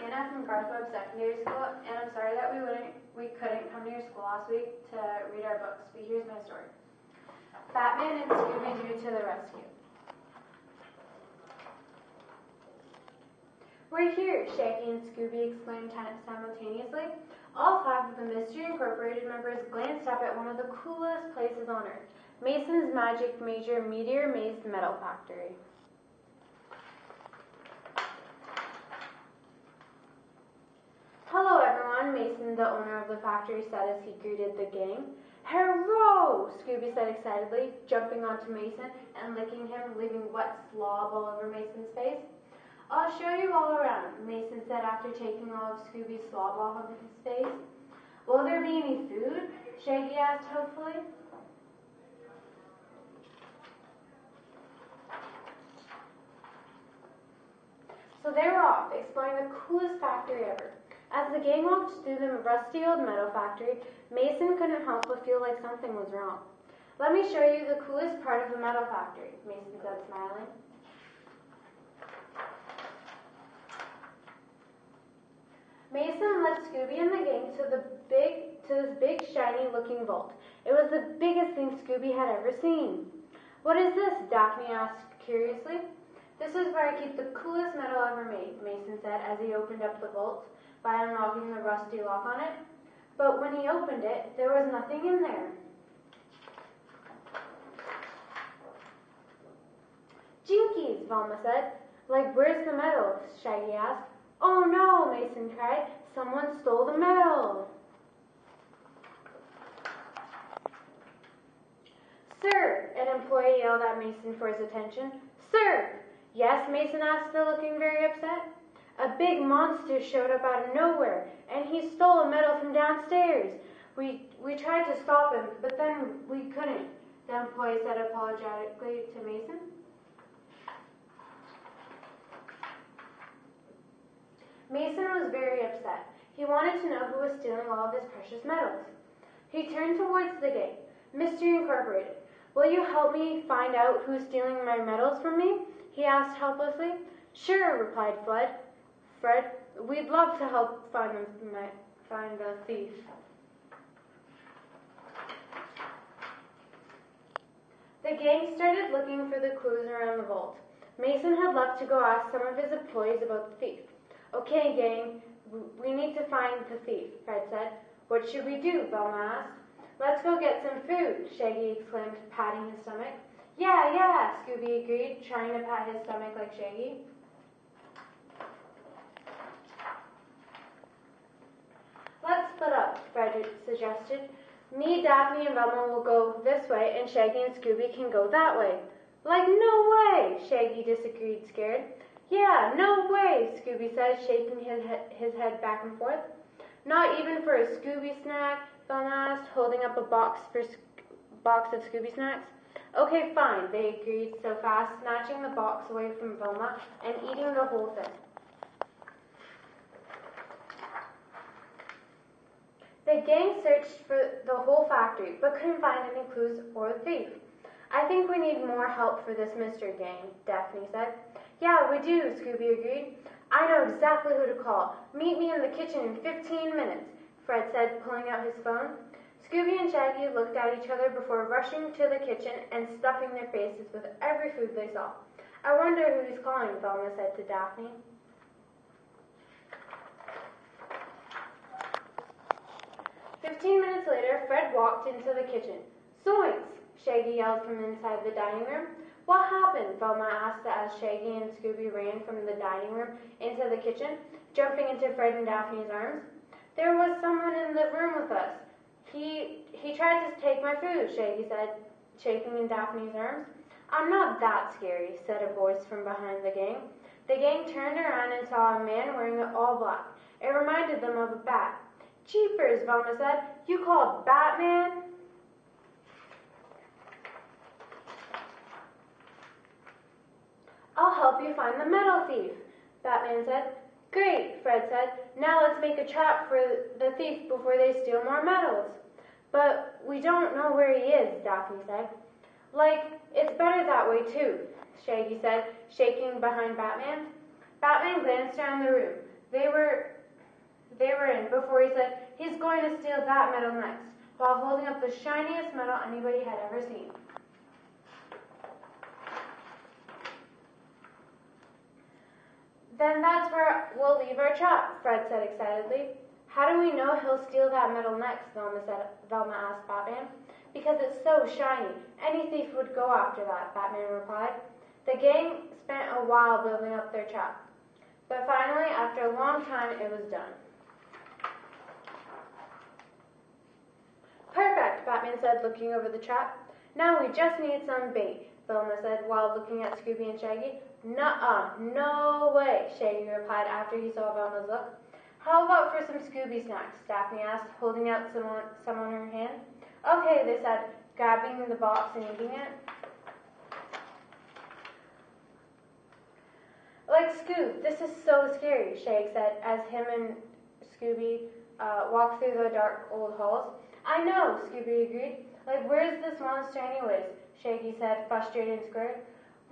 Hannah from Garthweb Secondary School, and I'm sorry that we couldn't come to your school last week to read our books, but here's my story. Batman and Scooby-Doo to the rescue. We're here, Shaggy and Scooby exclaimed simultaneously. All 5 of the Mystery Incorporated members glanced up at one of the coolest places on Earth, Mason's Magic Major Meteor Maze Metal Factory. Hello everyone, Mason, the owner of the factory, said as he greeted the gang. Hurrah! Scooby said excitedly, jumping onto Mason and licking him, leaving wet slob all over Mason's face. I'll show you all around, Mason said after taking all of Scooby's slob off of his face. Will there be any food? Shaggy asked hopefully. So they were off, exploring the coolest factory ever. As the gang walked through the rusty old metal factory, Mason couldn't help but feel like something was wrong. Let me show you the coolest part of the metal factory, Mason said, smiling. Mason led Scooby and the gang to this big, shiny-looking vault. It was the biggest thing Scooby had ever seen. What is this? Daphne asked curiously. This is where I keep the coolest metal ever made, Mason said as he opened up the vault by unlocking the rusty lock on it. But when he opened it, there was nothing in there. Jinkies, Velma said. Like, where's the metal? Shaggy asked. Oh no, Mason cried. Someone stole the metal. Sir, an employee yelled at Mason for his attention. Sir! Yes, Mason asked, still looking very upset. A big monster showed up out of nowhere, and he stole a metal from downstairs. We tried to stop him, but then we couldn't, the employee said apologetically to Mason. Mason was very upset. He wanted to know who was stealing all of his precious metals. He turned towards the gang. Mystery Incorporated, will you help me find out who's stealing my metals from me? He asked helplessly. Sure, replied Fred, we'd love to help find the thief. The gang started looking for the clues around the vault. Mason had left to go ask some of his employees about the thief. Okay, gang, we need to find the thief, Fred said. What should we do? Velma asked. Let's go get some food, Shaggy exclaimed, patting his stomach. Yeah, Scooby agreed, trying to pat his stomach like Shaggy. Let's split up, Fred suggested. Me, Daphne, and Velma will go this way, and Shaggy and Scooby can go that way. Like, no way, Shaggy disagreed, scared. Yeah, no way, Scooby said, shaking his head back and forth. Not even for a Scooby snack, Velma asked, holding up a box of Scooby snacks. Okay, fine, they agreed so fast, snatching the box away from Velma and eating the whole thing. The gang searched for the whole factory, but couldn't find any clues or the thief. I think we need more help for this mystery gang, Daphne said. Yeah, we do, Scooby agreed. I know exactly who to call. Meet me in the kitchen in 15 minutes, Fred said, pulling out his phone. Scooby and Shaggy looked at each other before rushing to the kitchen and stuffing their faces with every food they saw. I wonder who he's calling, Velma said to Daphne. "15 minutes later, Fred walked into the kitchen. Zoinks! Shaggy yelled from inside the dining room. What happened? Velma asked as Shaggy and Scooby ran from the dining room into the kitchen, jumping into Fred and Daphne's arms. There was someone in the room with us. He tried to take my food, Shaggy said, shaking in Daphne's arms. I'm not that scary, said a voice from behind the gang. The gang turned around and saw a man wearing all black. It reminded them of a bat. Jeepers, Velma said. You called Batman? I'll help you find the metal thief, Batman said. Great, Fred said. Now let's make a trap for the thief before they steal more metals. But we don't know where he is, Daphne said. It's better that way too, Shaggy said, shaking behind Batman. Batman glanced around the room. They were in before he said, "He's going to steal that medal next," while holding up the shiniest medal anybody had ever seen. "Then that's where we'll leave our trap," Fred said excitedly. "How do we know he'll steal that medal next?" Velma asked Batman. "Because it's so shiny. Any thief would go after that," Batman replied. The gang spent a while building up their trap. But finally, after a long time, it was done. "Perfect," Batman said, looking over the trap. "Now we just need some bait," Velma said while looking at Scooby and Shaggy. "Nuh-uh, no way," Shaggy replied after he saw Velma's look. "How about for some Scooby snacks?" Daphne asked, holding out some on her hand. "Okay," they said, grabbing the box and eating it. "Like Scoob, this is so scary," Shag said as him and Scooby walked through the dark old halls. "I know," Scooby agreed. "Like, where's this monster anyways?" Shaggy said, frustrated and scared.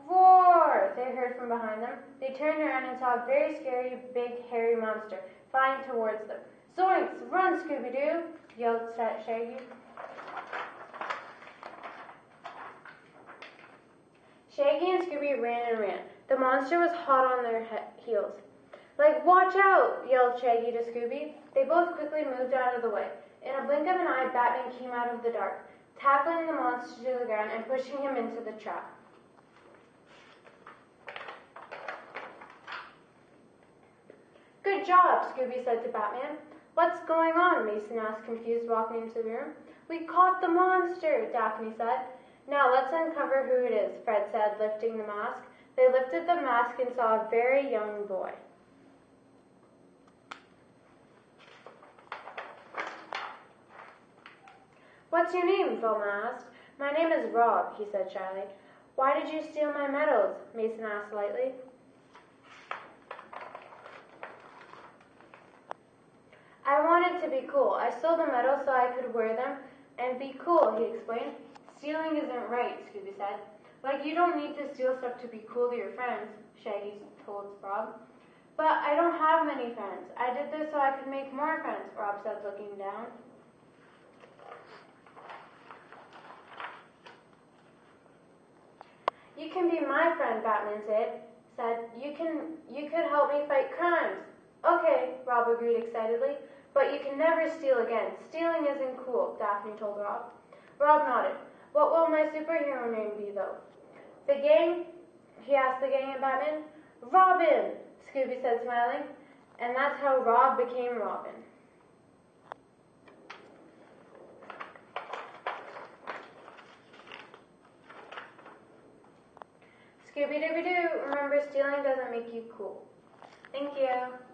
"Roar!" they heard from behind them. They turned around and saw a very scary, big, hairy monster flying towards them. "Zoinks! Run, Scooby-Doo!" yelled Shaggy. Shaggy and Scooby ran and ran. The monster was hot on their heels. "Like, watch out!" yelled Shaggy to Scooby. They both quickly moved out of the way. In a blink of an eye, Batman came out of the dark, tackling the monster to the ground and pushing him into the trap. "Good job," Scooby said to Batman. "What's going on?" Mason asked, confused, walking into the room. "We caught the monster," Daphne said. "Now let's uncover who it is," Fred said, lifting the mask. They lifted the mask and saw a very young boy. "What's your name?" Velma asked. "My name is Rob," he said shyly. "Why did you steal my medals?" Mason asked lightly. "I wanted to be cool. I stole the medals so I could wear them and be cool," he explained. "Stealing isn't right," Scooby said. "Like, you don't need to steal stuff to be cool to your friends," Shaggy told Rob. "But I don't have many friends. I did this so I could make more friends," Rob said, looking down. "You can be my friend," Batman said. You could help me fight crimes." "Okay," Rob agreed excitedly. "But you can never steal again. Stealing isn't cool," Daphne told Rob. Rob nodded. "What will my superhero name be, though?" "The gang?" he asked the gang and Batman. "Robin," Scooby said, smiling. And that's how Rob became Robin. Scooby-Dooby-Doo, remember, stealing doesn't make you cool. Thank you.